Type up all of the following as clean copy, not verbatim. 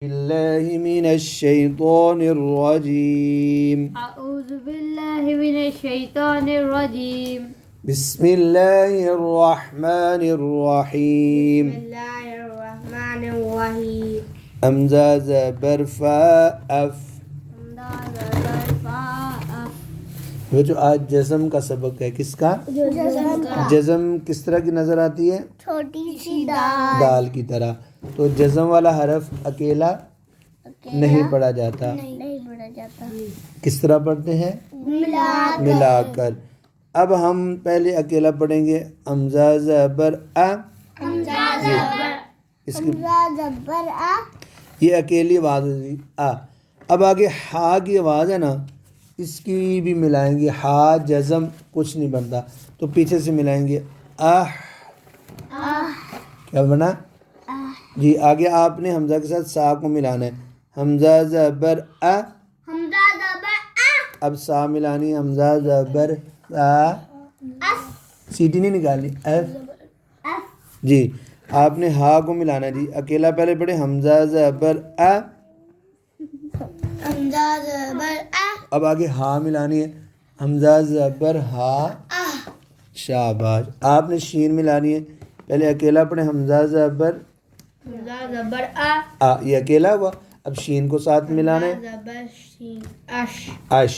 بالله من الشيطان الرجيم. أعوذ بالله من الشيطان الرجيم. بسم الله الرحمن الرحيم. بسم الله الرحمن الرحيم. حمزہ زبر فا اف. جو آج جزم کا سبق ہے، کس کا؟ جزم کس طرح کی نظر آتی ہے؟ چھوٹی سی دال کی طرح. تو جزم والا حرف اکیلا نہیں پڑھا جاتا. نہیں پڑھا جاتا، کس طرح پڑھتے ہیں؟ ملا کر. اب ہم پہلے اکیلا پڑھیں گے. حمزہ زبر ا. اس کی یہ اکیلی آواز ہوگی آ. اب آگے ہا کی آواز ہے نا، اس کی بھی ملائیں گے. ہا جزم کچھ نہیں بنتا، تو پیچھے سے ملائیں گے آہ. کیا بنا؟ جی. آگے آپ نے حمزہ کے ساتھ سا کو ملانا ہے. حمزہ زبر ا. اب سا ملانی ہے. حمزہ زبر آ. سیٹی نہیں نکالنی. اف. جی. آپ نے ہا کو ملانا ہے. جی اکیلا پہلے پڑھے. حمزہ زبر ا. اب آگے ہا ملانی ہے. حمزہ زبر ہا. شاباش. آپ نے شین ملانی ہے. پہلے اکیلا پڑھے. حمزہ زبر آ. یہ اکیلا ہوا. اب شین کو ساتھ ملانا ہے. اش.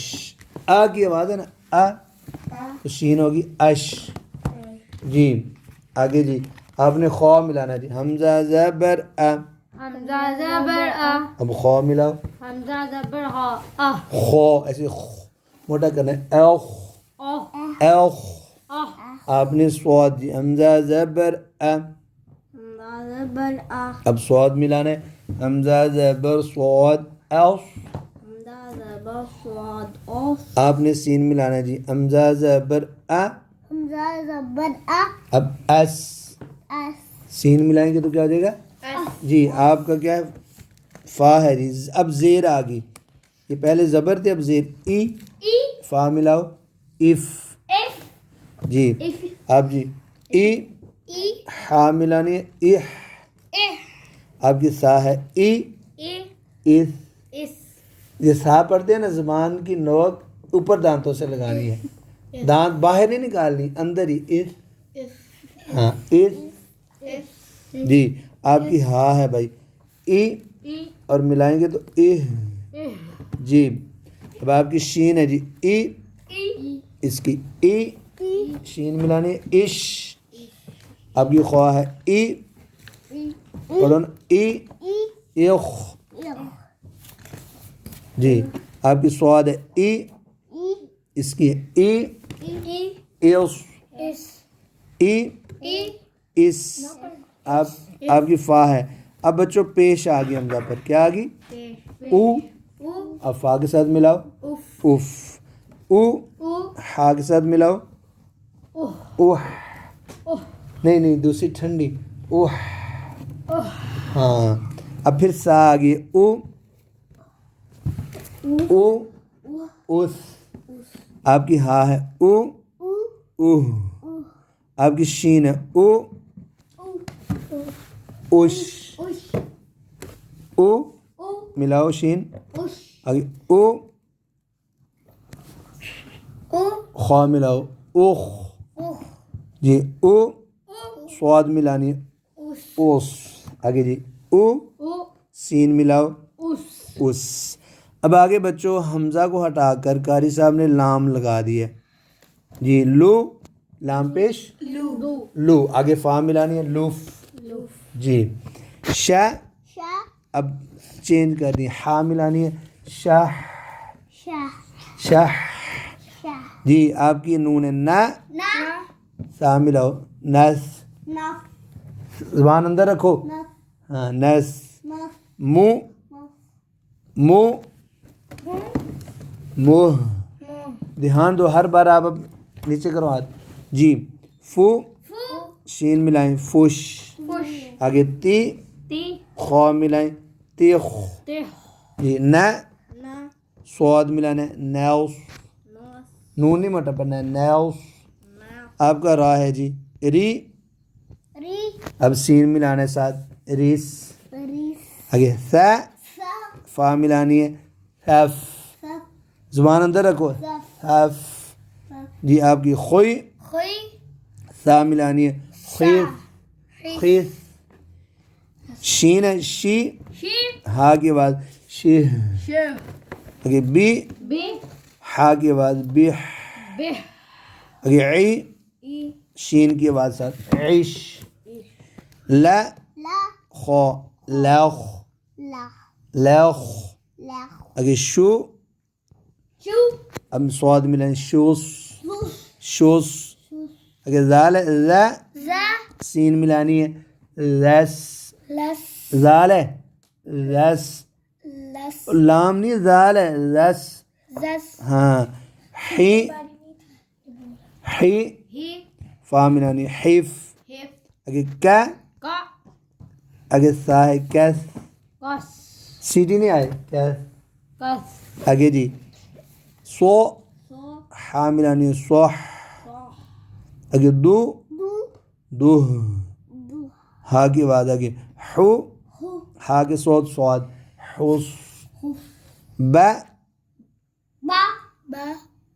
آ کی آواز ہے نا آ، تو شین ہوگی اش. جی آگے. جی آپ نے خو ملانا ہے. جی حمزہ زبر ا. حمزہ زبر آ. اب خو ملاؤ. حمزہ زبر ہا. خو ایسے موٹا کرنا ہے. اوخ. اوخ. آپ نے سواد. جی حمزہ زبر ا. حمزہ زبر آ. اب سواد ملانا ہے. حمزہ زبر سواد اوس. حمزہ زبر صاد اوس. آپ نے سین ملانا ہے. جی حمزہ زبر ا. حمزہ زبر آ. اب اس. سین ملائیں گے تو کیا ہو جائے گا؟ جی آپ کا کیا ہے؟ فا ہے. جی اب زیر آ گئی. یہ پہلے زبر تھے، اب زیر. ای. فا ملاؤ. اف. جی آپ. جی ای. ہا ملانی ہے. اح. آپ کی سا ہے. ای. اس. یہ سا پڑھتے ہیں نا، زبان کی نوک اوپر دانتوں سے لگانی ہے. دانت باہر نہیں نکالنی، اندر ہی. اس. ہاں اس. جی آپ کی ہا ہے بھائی. ای. اور ملائیں گے تو اہ. جی اب آپ کی شین ہے. جی ای. اس کی ای. شین ملانی ہے. اش. آپ کی خواہ ہے. ای. پڑھو نا. ای. اخ. جی آپ کی سواد ہے. ای. اس کی ای. ایس. ای. اس. آپ کی فا ہے. اب بچوں پیش آ گئی حمزہ پر. کیا آ گئی؟ او. اب فا کے ساتھ ملاؤ. اف. او. ہا کے ساتھ ملاؤ. اوہ. نہیں دوسری ٹھنڈی. اوہ. ہاں. اب پھر سا آ گئی. او. او. اس. آپ کی ہا ہے. او. اوہ. آپ کی شین ہے. او. اوش. او ملاؤ شین. آگے او. خوا ملاؤ. اوخ. جی او. سواد ملانی ہے. اوس. آگے. جی او. سین ملاؤ. اس. اب آگے بچوں حمزہ کو ہٹا کر قاری صاحب نے لام لگا دی ہے. جی لو. لام پیش لو. آگے فا ملانی ہے. لوف. جی شا. اب چینج کر دی. ہا ملانی ہے. شاہ. شاہ. جی آپ کی نون ہے. نا. سا ملاؤ. نس. زبان اندر رکھو. ہاں نس. مو. مو. موہ. دھیان دو ہر بار. آپ اب نیچے کرو ہاتھ. جی فو. شین ملائیں. فوش. آگے تی. خو ملائیں. تیخ. جی نا. سواد ملانا ہے. نیوس. نون نہیں مٹا پڑنا ہے. نیوس. آپ کا را ہے. جی ری. اب سین ملانا ہے ساتھ. ریس. آگے ثا فا ملانی ہے ثف زبان اندر رکھو ثف جی آپ کی خوئی ثا ملانی ہے خیف خیف شین ہے شی ہا کے بعد شی آگے بی ہا کے بعد بی آگے عی شین کے بعد ساتھ عیش لا خو لخ لخ آگے شو اب سواد ملیں شوس شوس آگے زال ذا سین ملانی ہے لس زال ہے لس لام نہیں زال ہے لس ہاں حی حی فا ملانی حیف آگے کا آگے سا ہے کیس سیٹی نہیں آئے کیس آگے جی سو حا ملانی صح آگے دو ہا کے بعد آگے حو ہا کے صوت سواد حوس با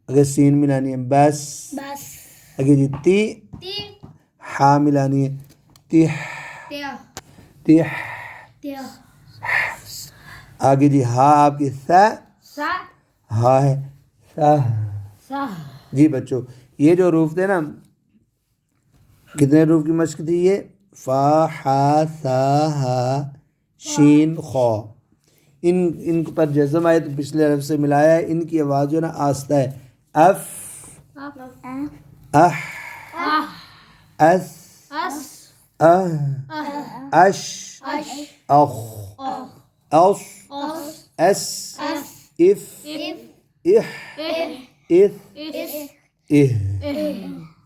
آگے سین ملانی ہے بس آگے جی تی ہا ملانی ہے تیح تیح آگے جی ہا آپ کی سا ہا ہے سا جی بچوں یہ جو حروف تھے نا کتنے حروف کی مشق تھی یہ فا ہا سا ہا شین خو ان پر جزم آئے تو پچھلے حرف سے ملایا ہے ان کی آواز جو ہے نا آہستہ ہے اف اح اس اہ اش اخ اوس اس اف اح اف اہ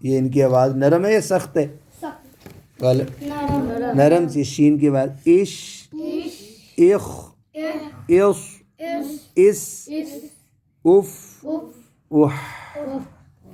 یہ ان کی آواز نرم ہے یا سخت ہے نرم سی شین کے بعد عش اخ اس اس اف اح